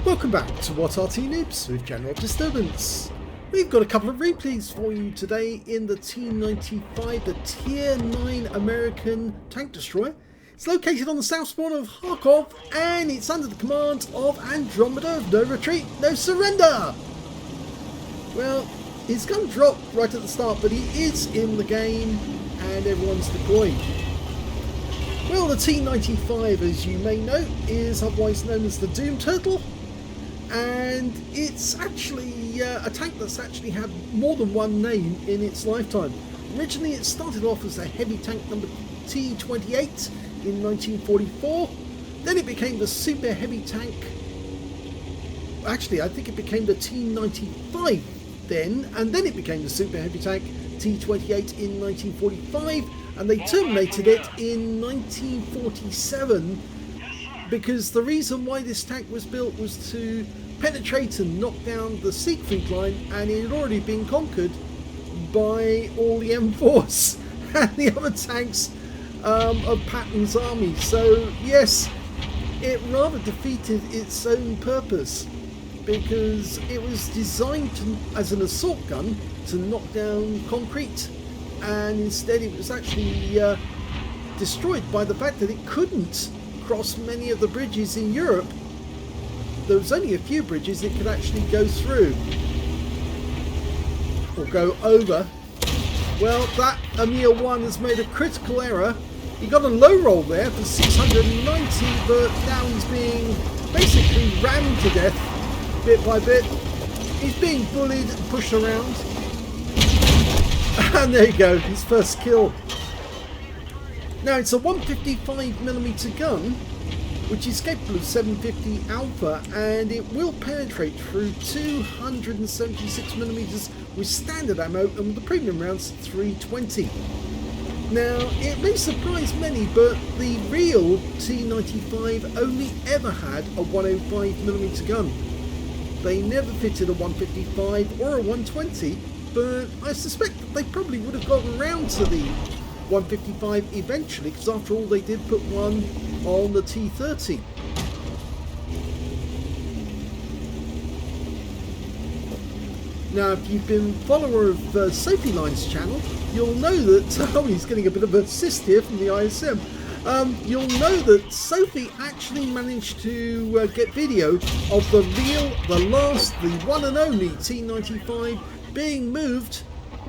Welcome back to What Arty Noobs with General Disturbance. We've got a couple of replays for you today in the T95, the Tier 9 American tank destroyer. It's located on the south spawn of Kharkov and it's under the command of Andromeda of No Retreat, No Surrender. Well, his gun dropped right at the start, but he is in the game and everyone's deployed. Well, the T95, as you may know, is otherwise known as the Doom Turtle. And it's actually a tank that's actually had more than one name in its lifetime. Originally it started off as a heavy tank number T28 in 1944. Then it became the super heavy tank. Actually, I think it became the T95 then, and then it became the super heavy tank T28 in 1945, and they terminated it in 1947. Because the reason why this tank was built was to penetrate and knock down the Siegfried line, and it had already been conquered by all the M4s and the other tanks of Patton's army. So yes, it rather defeated its own purpose, because it was designed as an assault gun to knock down concrete, and instead it was actually destroyed by the fact that it couldn't cross many of the bridges in Europe. There was only a few bridges it could actually go through or go over. Well, that Emir 1 has made a critical error. He got a low roll there for 690, but now he's being basically rammed to death bit by bit. He's being bullied and pushed around, and there you go, his first kill. Now it's a 155mm gun, which is capable of 750 alpha, and it will penetrate through 276mm with standard ammo, and with the premium rounds 320. Now it may surprise many, but the real T95 only ever had a 105mm gun. They never fitted a 155 or a 120, but I suspect that they probably would have gotten around to the 155 eventually, because after all they did put one on the T30. Now if you've been a follower of Sophie Line's channel, you'll know that oh, he's getting a bit of an assist here from the ISM. You'll know that Sophie actually managed to get video of the one and only T95 being moved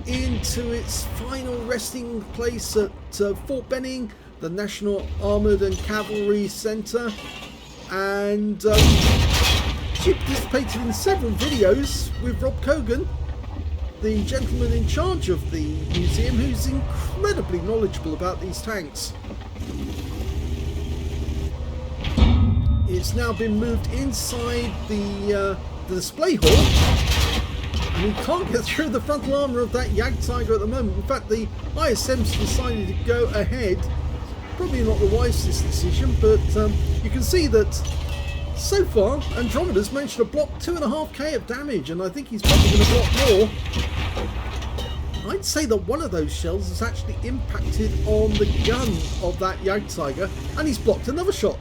into its final resting place at Fort Benning, the National Armoured and Cavalry Centre, and she participated in several videos with Rob Cogan, the gentleman in charge of the museum, who's incredibly knowledgeable about these tanks. It's now been moved inside the display hall, and he can't get through the frontal armour of that Jagdtiger at the moment. In fact, the ISM's decided to go ahead. Probably not the wisest decision, but you can see that so far Andromeda's managed to block 2.5k of damage, and I think he's probably going to block more. I'd say that one of those shells has actually impacted on the gun of that Jagdtiger, and he's blocked another shot.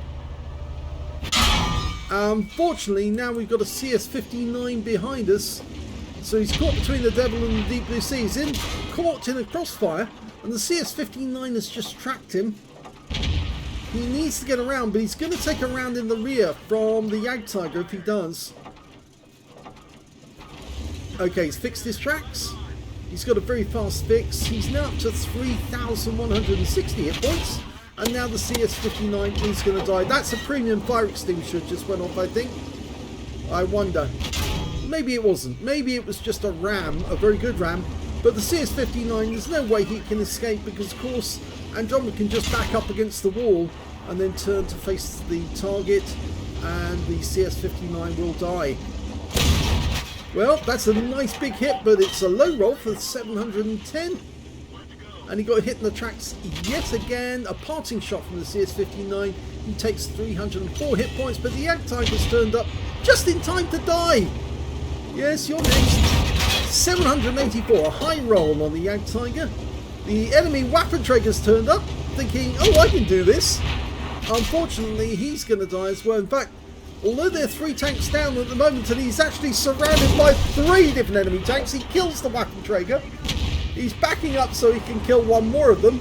Unfortunately, now we've got a CS-59 behind us. So he's caught between the devil and the deep blue sea. He's caught in a crossfire, and the CS-59 has just tracked him. He needs to get around, but he's going to take a round in the rear from the Jagdtiger if he does. Okay, he's fixed his tracks. He's got a very fast fix. He's now up to 3,160 hit points, and now the CS-59 is going to die. That's a premium fire extinguisher just went off, I think. I wonder. Maybe it wasn't. Maybe it was just a ram, a very good ram. But the CS-59, there's no way he can escape, because of course Andromeda can just back up against the wall and then turn to face the target, and the CS-59 will die. Well, that's a nice big hit, but it's a low roll for 710. And he got hit in the tracks yet again. A parting shot from the CS-59. He takes 304 hit points, but the Jagdtiger's turned up just in time to die. Yes, you're next. 784, a high roll on the Jagdtiger. The enemy Waffenträger's turned up, thinking, oh, I can do this. Unfortunately, he's going to die as well. In fact, Although they're 3 tanks down at the moment, and he's actually surrounded by 3 different enemy tanks, he kills the Waffenträger. He's backing up so he can kill one more of them.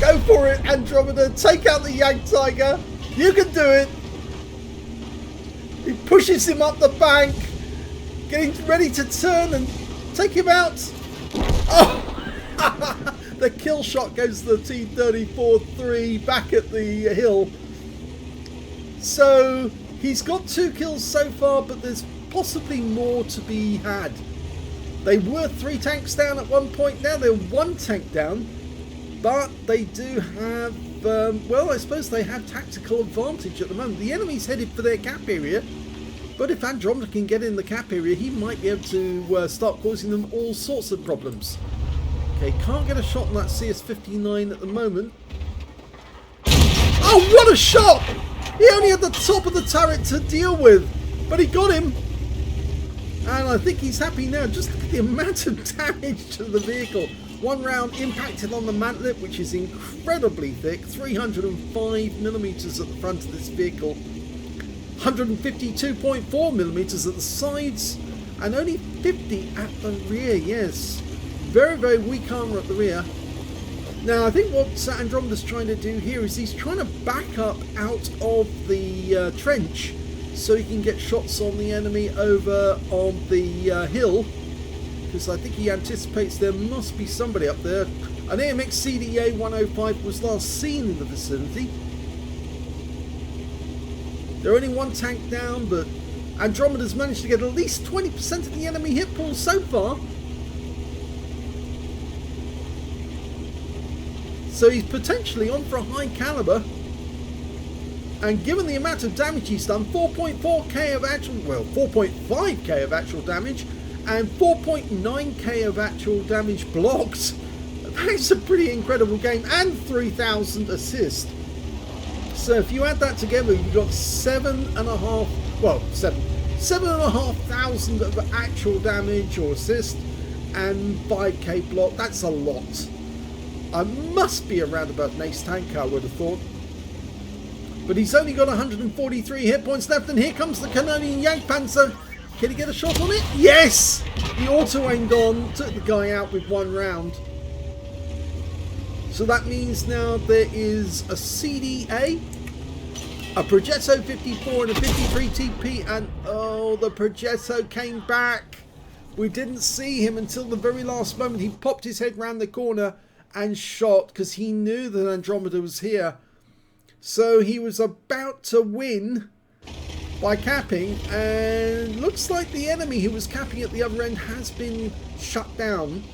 Go for it, Andromeda. Take out the Jagdtiger. You can do it. He pushes him up the bank, getting ready to turn and take him out. Oh! The kill shot goes to the T94-3 back at the hill. So he's got 2 kills so far, but there's possibly more to be had. They were 3 tanks down at one point. Now they're 1 tank down, but they do have, well, I suppose they have tactical advantage at the moment. The enemy's headed for their cap area, but if Andromeda can get in the cap area, he might be able to start causing them all sorts of problems. Okay, can't get a shot on that CS59 at the moment. Oh, what a shot! He only had the top of the turret to deal with, but he got him. And I think he's happy now. Just look at the amount of damage to the vehicle. 1 round impacted on the mantlet, which is incredibly thick. 305mm at the front of this vehicle. 152.4mm at the sides. And only 50 at the rear, yes. Very, very weak armour at the rear. Now, I think what Andromeda's trying to do here is he's trying to back up out of the trench so he can get shots on the enemy over on the hill, because I think he anticipates there must be somebody up there. An AMX CDA 105 was last seen in the vicinity. They're only 1 tank down, but Andromeda's managed to get at least 20% of the enemy hit pool so far. So he's potentially on for a high caliber. And given the amount of damage he's done, 4.4k of actual, well, 4.5k of actual damage and 4.9k of actual damage blocked. That's a pretty incredible game, and 3,000 assists. So if you add that together, you've got 7,500 of actual damage or assist and 5k block. That's a lot. I must be around about an ace tank, I would have thought. But he's only got 143 hit points left, and here comes the Canadian Jagdpanzer. Can he get a shot on it? Yes! He auto-aimed on, took the guy out with 1 round. So that means now there is a CDA, a Progetto 54 and a 53 TP, and oh, the Progetto came back. We didn't see him until the very last moment. He popped his head round the corner and shot because he knew that Andromeda was here. So he was about to win by capping, and looks like the enemy who was capping at the other end has been shut down,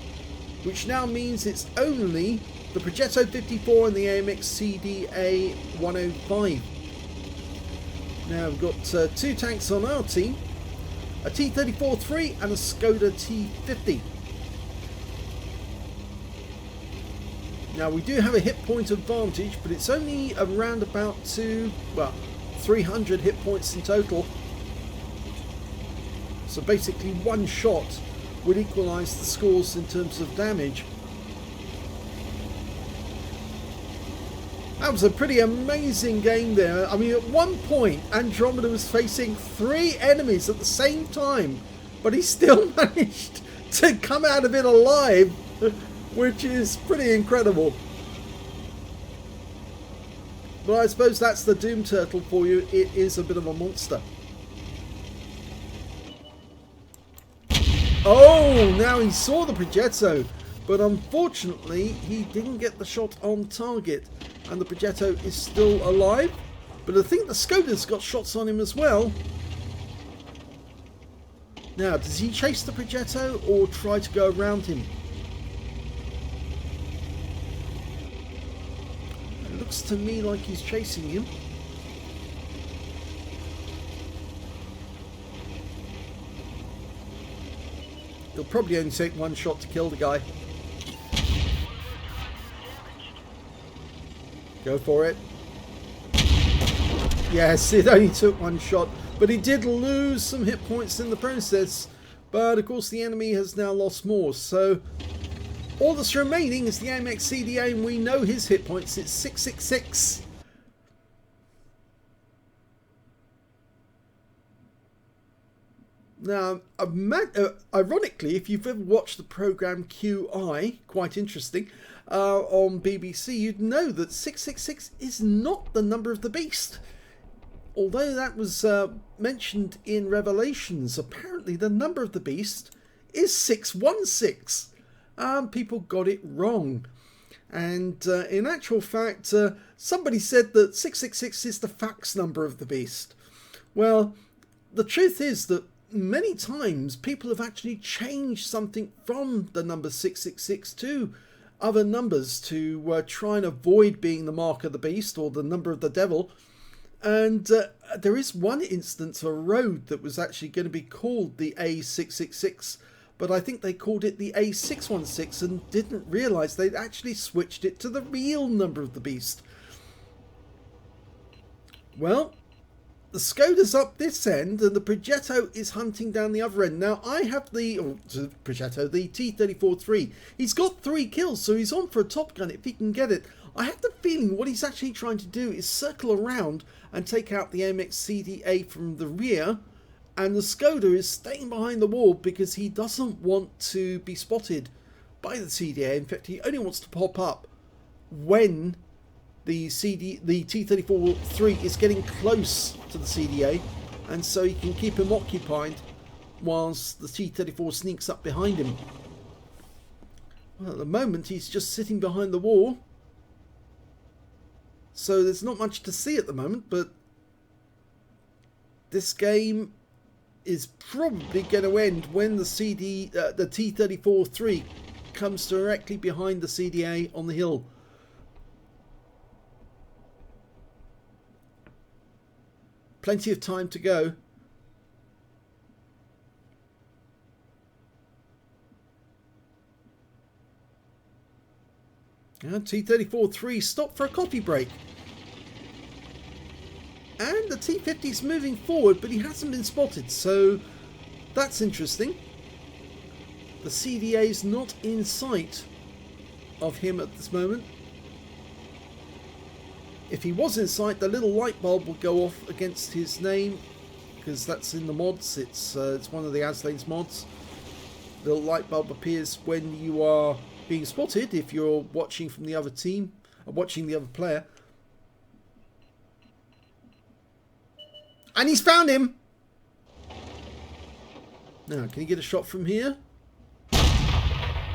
which now means it's only the Progetto 54 and the AMX CDA 105. Now we've got 2 tanks on Arty, a T34-3 and a Skoda T50. Now we do have a hit point advantage, but it's only around about 300 hit points in total. So basically 1 shot would equalise the scores in terms of damage. That was a pretty amazing game there. I mean, at one point Andromeda was facing 3 enemies at the same time, but he still managed to come out of it alive, which is pretty incredible. But I suppose that's the Doom Turtle for you. It is a bit of a monster. Oh, now he saw the Progetto, but unfortunately he didn't get the shot on target, and the Progetto is still alive. But I think the Skoda's got shots on him as well. Now, does he chase the Progetto or try to go around him? It looks to me like he's chasing him. He'll probably only take 1 shot to kill the guy. Go for it. Yes, it only took 1 shot, but he did lose some hit points in the process. But of course the enemy has now lost more, so all that's remaining is the AMX CDA, and we know his hit points. It's 666. Now, ironically, if you've ever watched the program QI, quite interesting, on BBC, you'd know that 666 is not the number of the beast. Although that was mentioned in Revelations, apparently the number of the beast is 616. People got it wrong. And in actual fact, somebody said that 666 is the fax number of the beast. Well, the truth is that many times people have actually changed something from the number 666 to other numbers to try and avoid being the mark of the beast or the number of the devil. And there is one instance of a road that was actually going to be called the A666, but I think they called it the A616 and didn't realise they'd actually switched it to the real number of the beast. Well, the Skoda's up this end and the Progetto is hunting down the other end. Now, I have the Progetto, the T34-3. He's got 3 kills, so he's on for a Top Gun if he can get it. I have the feeling what he's actually trying to do is circle around and take out the MX-CDA from the rear, and the Skoda is staying behind the wall because he doesn't want to be spotted by the CDA. In fact, he only wants to pop up when the T34-3 is getting close to the CDA, and so he can keep him occupied whilst the T34 sneaks up behind him. Well, at the moment he's just sitting behind the wall, so there's not much to see at the moment, but this game is probably going to end when the T34-3 comes directly behind the CDA on the hill. Plenty of time to go. And T34-3 stopped for a coffee break. And the T50's moving forward, but he hasn't been spotted, so that's interesting. The CDA's not in sight of him at this moment. If he was in sight, the little light bulb will go off against his name, because that's in the mods. It's one of the Aslains mods. The little light bulb appears when you are being spotted, if you're watching from the other team, or watching the other player. And he's found him! Now, can you get a shot from here?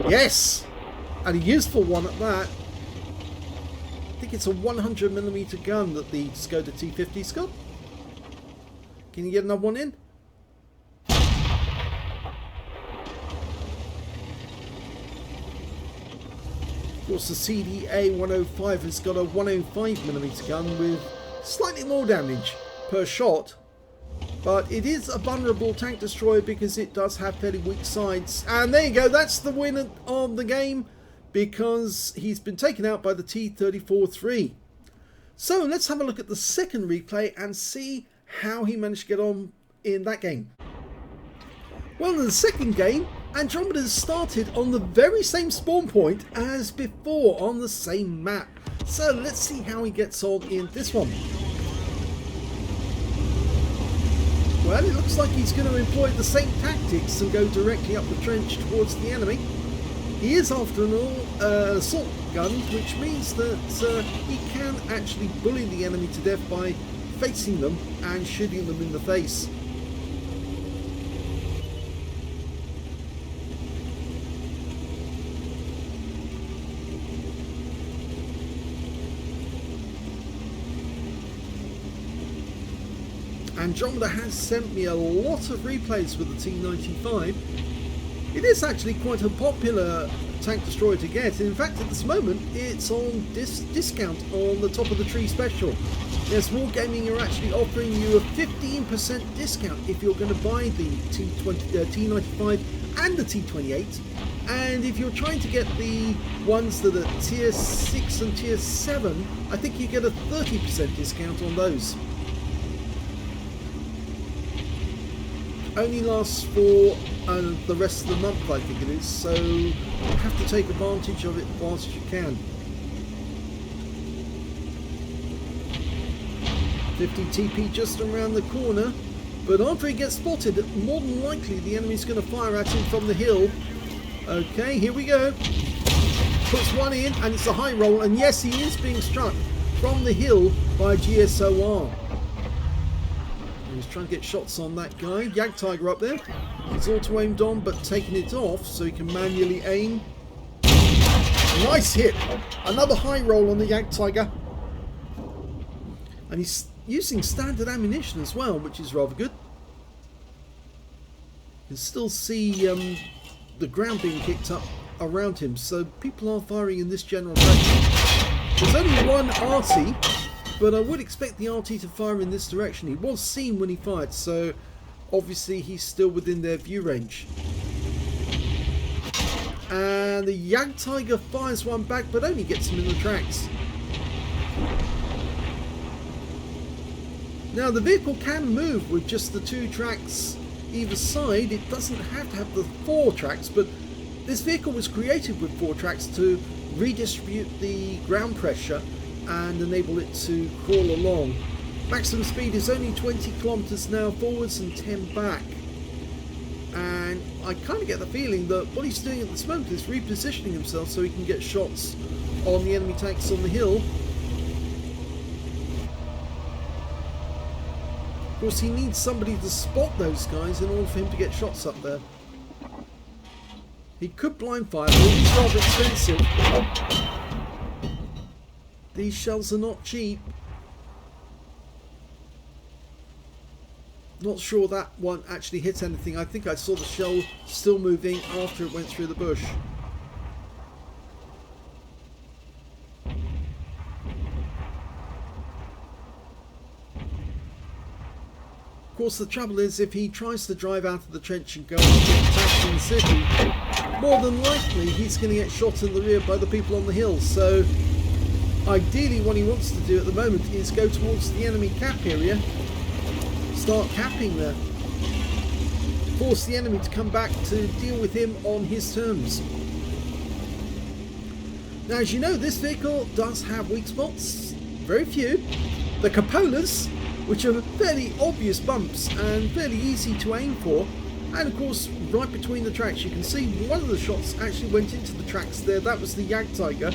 Yes! And a useful one at that. I think it's a 100mm gun that the Skoda T50's got. Can you get another one in? Of course, the CDA 105 has got a 105mm gun with slightly more damage per shot, but it is a vulnerable tank destroyer because it does have fairly weak sides. And there you go, that's the winner of the game, because he's been taken out by the T34-3. So let's have a look at the second replay and see how he managed to get on in that game. Well, in the second game, Andromeda started on the very same spawn point as before on the same map. So let's see how he gets on in this one. Well, it looks like he's going to employ the same tactics and go directly up the trench towards the enemy. He is after an assault gun, which means that he can actually bully the enemy to death by facing them and shooting them in the face. Andromeda has sent me a lot of replays with the T95. It is actually quite a popular tank destroyer to get. In fact, at this moment, it's on discount on the Top of the Tree special. Yes, Wargaming are actually offering you a 15% discount if you're going to buy the T95 and the T28. And if you're trying to get the ones that are tier 6 and tier 7, I think you get a 30% discount on those. Only lasts for the rest of the month, I think it is, so you have to take advantage of it whilst you can. 50 TP just around the corner, But after he gets spotted, more than likely the enemy's going to fire at him from the hill. Okay, here we go. Puts one in, and it's a high roll. And yes, he is being struck from the hill by GSOR. He's trying to get shots on that guy. Jagdtiger up there. He's auto-aimed on, but taking it off so he can manually aim. Nice hit. Another high roll on the Jagdtiger. And he's using standard ammunition as well, which is rather good. You can still see the ground being kicked up around him, so people are firing in this general direction. There's only one Arty, but I would expect the Arty to fire in this direction. He was seen when he fired, so obviously he's still within their view range. And the Jagdtiger fires one back, but only gets him in the tracks. Now the vehicle can move with just the 2 tracks either side. It doesn't have to have the 4 tracks, but this vehicle was created with 4 tracks to redistribute the ground pressure and enable it to crawl along. Maximum speed is only 20 kilometers now forwards and 10 back. And I kind of get the feeling that what he's doing at this moment is repositioning himself so he can get shots on the enemy tanks on the hill. Of course, he needs somebody to spot those guys in order for him to get shots up there. He could blind fire, but it's rather expensive. These shells are not cheap. Not sure that one actually hit anything. I think I saw the shell still moving after it went through the bush. Of course, the trouble is, if he tries to drive out of the trench and go and get attacked in the city, more than likely he's going to get shot in the rear by the people on the hill. So ideally what he wants to do at the moment is go towards the enemy cap area, start capping there, force the enemy to come back to deal with him on his terms. Now, as you know, this vehicle does have weak spots, very few. The cupolas, which are fairly obvious bumps and fairly easy to aim for, and of course right between the tracks. You can see one of the shots actually went into the tracks there. That was the Jagdtiger.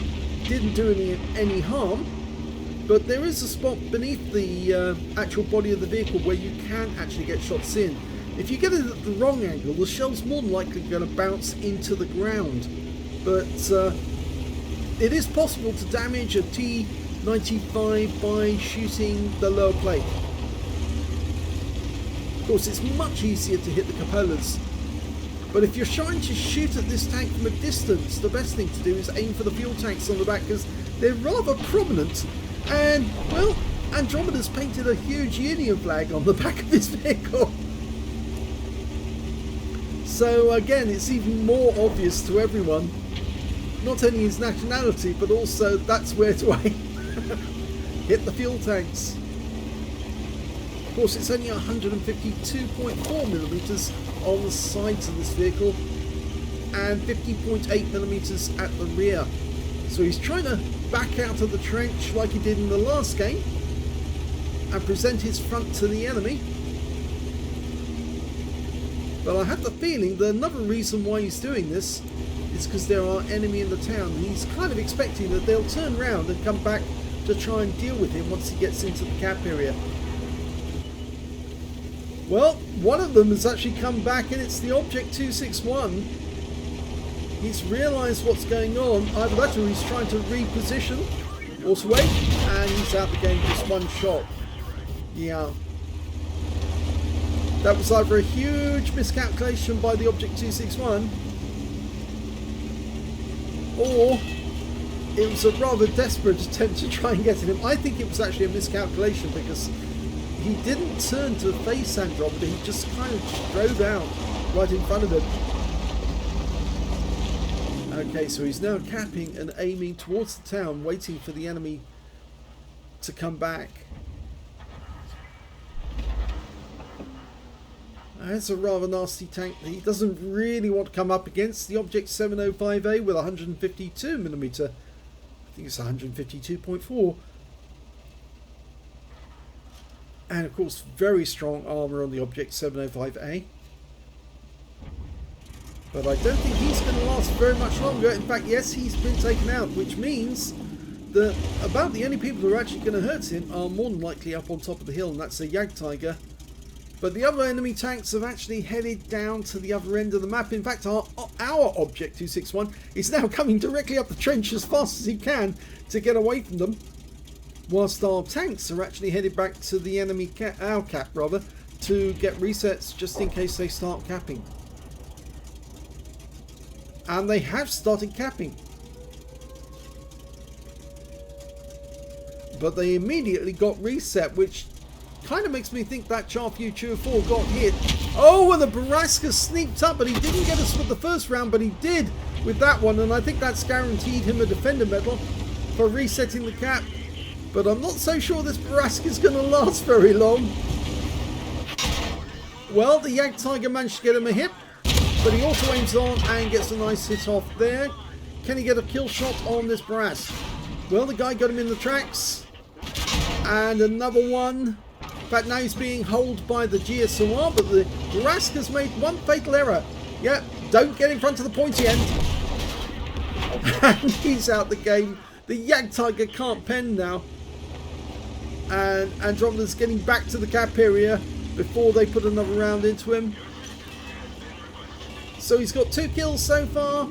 Didn't do any harm, but there is a spot beneath the actual body of the vehicle where you can actually get shots in. If you get it at the wrong angle, the shell's more than likely going to bounce into the ground, but it is possible to damage a T95 by shooting the lower plate. Of course, it's much easier to hit the cupolas, but if you're trying to shoot at this tank from a distance, the best thing to do is aim for the fuel tanks on the back, because they're rather prominent. And well, Andromeda's painted a huge Union flag on the back of this vehicle, so again it's even more obvious to everyone, not only his nationality but also that's where to aim. Hit the fuel tanks. Of course, it's only 152.4mm on the sides of this vehicle and 50.8mm at the rear. So he's trying to back out of the trench like he did in the last game and present his front to the enemy. But I have the feeling that another reason why he's doing this is because there are enemy in the town, and he's kind of expecting that they'll turn around and come back to try and deal with him once he gets into the cap area. Well, one of them has actually come back, and it's the Object 261. He's realised what's going on. Either that or he's trying to reposition. Also wait, and he's out the game, just one shot. Yeah. That was either a huge miscalculation by the Object 261, or it was a rather desperate attempt to try and get at him. I think it was actually a miscalculation, because he didn't turn to face Andromeda, he just kind of drove out right in front of him. Okay, so he's now capping and aiming towards the town, waiting for the enemy to come back. That's a rather nasty tank that he doesn't really want to come up against. The Object 705A with 152mm. I think it's 152.4. And of course, very strong armor on the Object 705A. But I don't think he's going to last very much longer. In fact, yes, he's been taken out, which means that about the only people who are actually going to hurt him are more than likely up on top of the hill, and that's a Jagdtiger. But the other enemy tanks have actually headed down to the other end of the map. In fact, our Object 261 is now coming directly up the trench as fast as he can to get away from them, whilst our tanks are actually headed back to the enemy our cap rather, to get resets just in case they start capping. And they have started capping. But they immediately got reset, which kind of makes me think that Charfu 204 got hit. Oh, and the Baraska sneaked up, but he didn't get us with the first round, but he did with that one, and I think that's guaranteed him a Defender medal for resetting the cap. But I'm not so sure this Baraska is going to last very long. Well, the Jagdtiger managed to get him a hit, but he also aims on and gets a nice hit off there. Can he get a kill shot on this Barask? Well, the guy got him in the tracks. And another one. In fact, now he's being holed by the GSOR, but the Barask has made one fatal error. Yep, don't get in front of the pointy end. And he's out the game. The Jagdtiger can't pen now. And Andromeda's getting back to the cap area before they put another round into him. So he's got 2 kills so far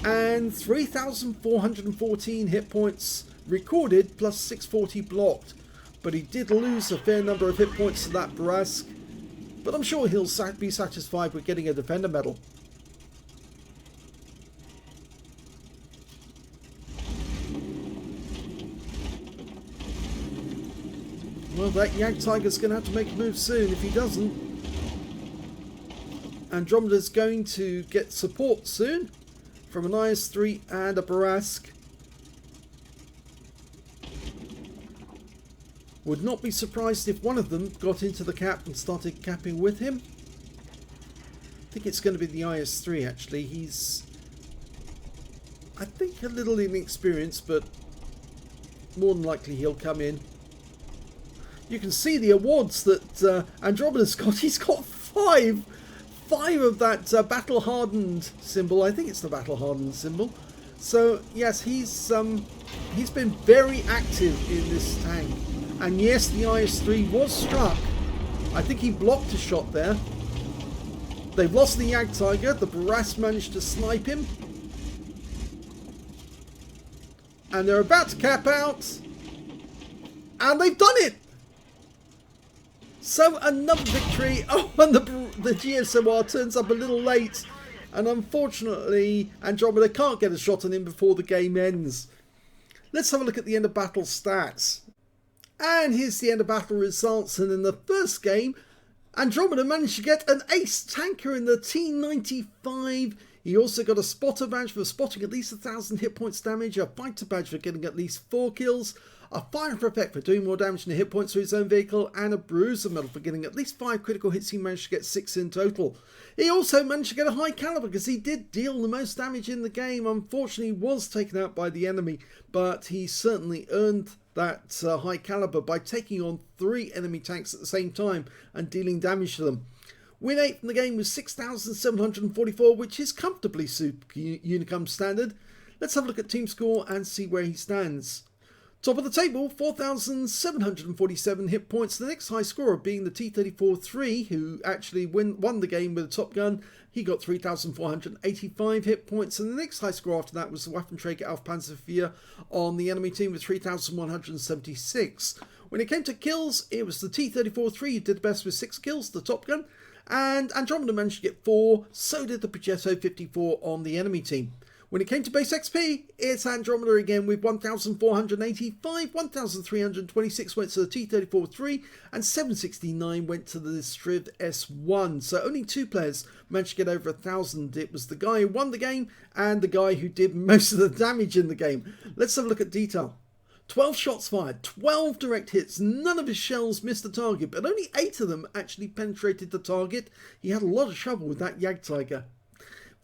and 3,414 hit points recorded plus 640 blocked. But he did lose a fair number of hit points to that Barask. But I'm sure he'll be satisfied with getting a Defender medal. Well, that Jagdtiger's going to have to make a move soon. If he doesn't, Andromeda's going to get support soon from an IS-3 and a Barask. Would not be surprised if one of them got into the cap and started capping with him. I think it's going to be the IS-3 actually. He's, I think, a little inexperienced, but more than likely he'll come in. You can see the awards that Andromeda's got. He's got 5 of that battle-hardened symbol. I think it's the battle-hardened symbol. So yes, he's been very active in this tank. And yes, the IS-3 was struck. I think he blocked a shot there. They've lost the Jagdtiger. The Barask managed to snipe him. And they're about to cap out. And they've done it! So another victory. Oh, and the GSOR turns up a little late. And unfortunately, Andromeda can't get a shot on him before the game ends. Let's have a look at the end of battle stats. And here's the end of battle results. And in the first game, Andromeda managed to get an ace tanker in the T95. He also got a spotter badge for spotting at least 1,000 hit points damage, a fighter badge for getting at least 4 kills, a fire effect for doing more damage than hit points to his own vehicle, and a bruiser medal for getting at least 5 critical hits. He managed to get 6 in total. He also managed to get a high caliber because he did deal the most damage in the game. Unfortunately, he was taken out by the enemy, but he certainly earned that high caliber by taking on 3 enemy tanks at the same time and dealing damage to them. Win rate from the game was 6,744, which is comfortably Super Unicum standard. Let's have a look at team score and see where he stands. Top of the table, 4,747 hit points. The next high scorer being the T94-3, who actually won the game with a Top Gun. He got 3,485 hit points. And the next high score after that was the Waffenträger auf Panzervier on the enemy team with 3,176. When it came to kills, it was the T34-3 who did the best with 6 kills, the Top Gun. And Andromeda managed to get 4, so did the Progetto 54 on the enemy team. When it came to base XP, it's Andromeda again with 1,485, 1,326 went to the T34-3, and 769 went to the Striv S1. So only 2 players managed to get over 1,000. It was the guy who won the game and the guy who did most of the damage in the game. Let's have a look at detail. 12 shots fired, 12 direct hits, none of his shells missed the target, but only 8 of them actually penetrated the target. He had a lot of trouble with that Jagdtiger.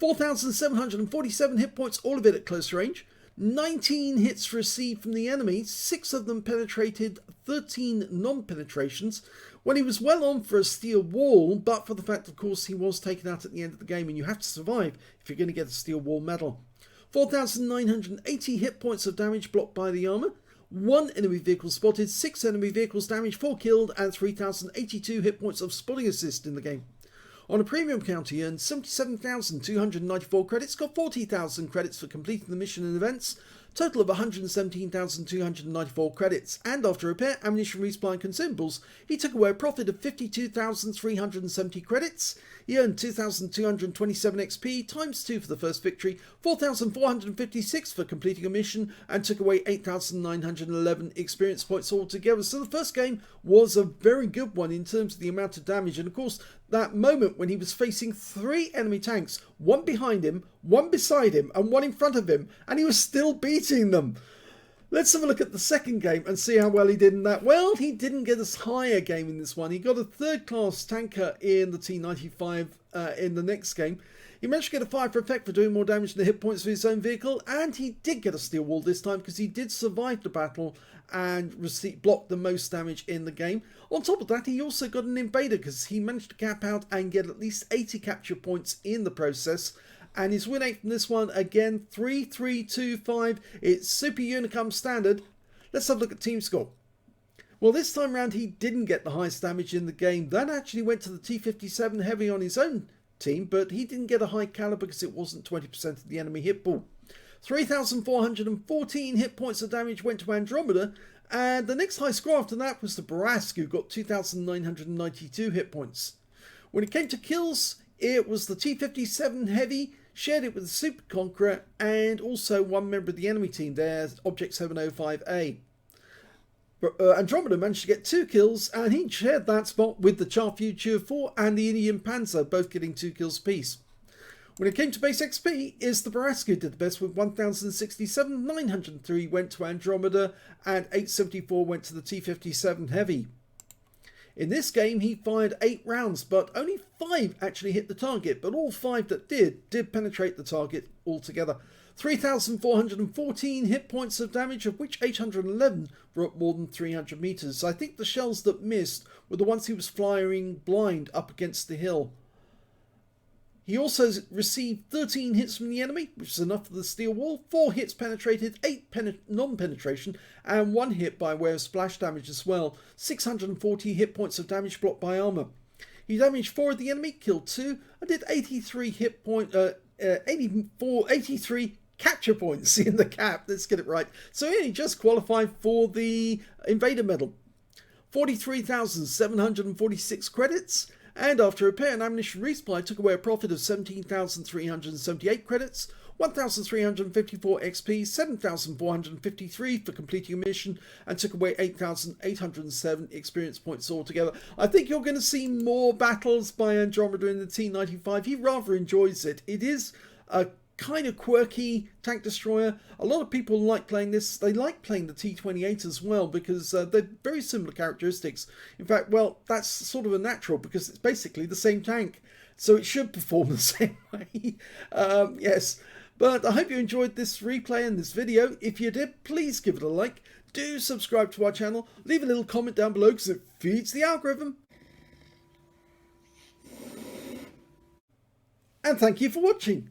4,747 hit points, all of it at close range. 19 hits received from the enemy, 6 of them penetrated, 13 non-penetrations, when he was well on for a steel wall, but for the fact, of course, he was taken out at the end of the game, and you have to survive if you're going to get a steel wall medal. 4,980 hit points of damage blocked by the armour, 1 enemy vehicle spotted, 6 enemy vehicles damaged, 4 killed, and 3,082 hit points of spotting assist in the game. On a premium count, he earned 77,294 credits, got 40,000 credits for completing the mission and events, total of 117,294 credits, and after repair, ammunition, resupply and consumables, he took away a profit of 52,370 credits. He earned 2,227 XP, times 2 for the first victory, 4,456 for completing a mission, and took away 8,911 experience points altogether. So the first game was a very good one in terms of the amount of damage, and of course that moment when he was facing 3 enemy tanks, 1 behind him, 1 beside him, and 1 in front of him, and he was still beating them. Let's have a look at the second game and see how well he did in that. Well, he didn't get as high a game in this one. He got a 3rd class tanker in the T95 in the next game. He managed to get a fire for effect for doing more damage than the hit points of his own vehicle, and he did get a steel wall this time because he did survive the battle and blocked the most damage in the game. On top of that, he also got an invader because he managed to cap out and get at least 80 capture points in the process. And his win rate from this one, again, 3-3-2-5. It's Super Unicum standard. Let's have a look at team score. Well, this time round, he didn't get the highest damage in the game. That actually went to the T57 heavy on his own team, but he didn't get a high caliber because it wasn't 20% of the enemy hit pool. 3,414 hit points of damage went to Andromeda, and the next high score after that was the Barask, who got 2,992 hit points. When it came to kills, it was the T57 heavy, shared it with the Super Conqueror, and also 1 member of the enemy team there, Object 705A. Andromeda managed to get 2 kills, and he shared that spot with the Char Future 4 and the Indian Panzer, both getting 2 kills apiece. When it came to base XP, is the Barask who did the best with 1,067, 903 went to Andromeda, and 874 went to the T57 heavy. In this game, he fired 8 rounds, but only 5 actually hit the target, but all 5 that did penetrate the target altogether. 3,414 hit points of damage, of which 811 were up more than 300 meters. I think the shells that missed were the ones he was firing blind up against the hill. He also received 13 hits from the enemy, which is enough for the steel wall. 4 hits penetrated, 8 non-penetration, and 1 hit by way of splash damage as well. 640 hit points of damage blocked by armor. He damaged 4 of the enemy, killed 2, and did 83 83 capture points in the cap. Let's get it right. So he only just qualified for the Invader medal. 43,746 credits. And after repair and ammunition resupply, took away a profit of 17,378 credits, 1,354 XP, 7,453 for completing a mission, and took away 8,807 experience points altogether. I think you're going to see more battles by Andromeda in the T95. He rather enjoys it. It is a kind of quirky tank destroyer. A lot of people like playing this. They like playing the T28 as well because they're very similar characteristics. In fact, well, that's sort of a natural because it's basically the same tank, so it should perform the same way. Yes, but I hope you enjoyed this replay and this video. If you did, please give it a like. Do subscribe to our channel. Leave a little comment down below because it feeds the algorithm. And thank you for watching.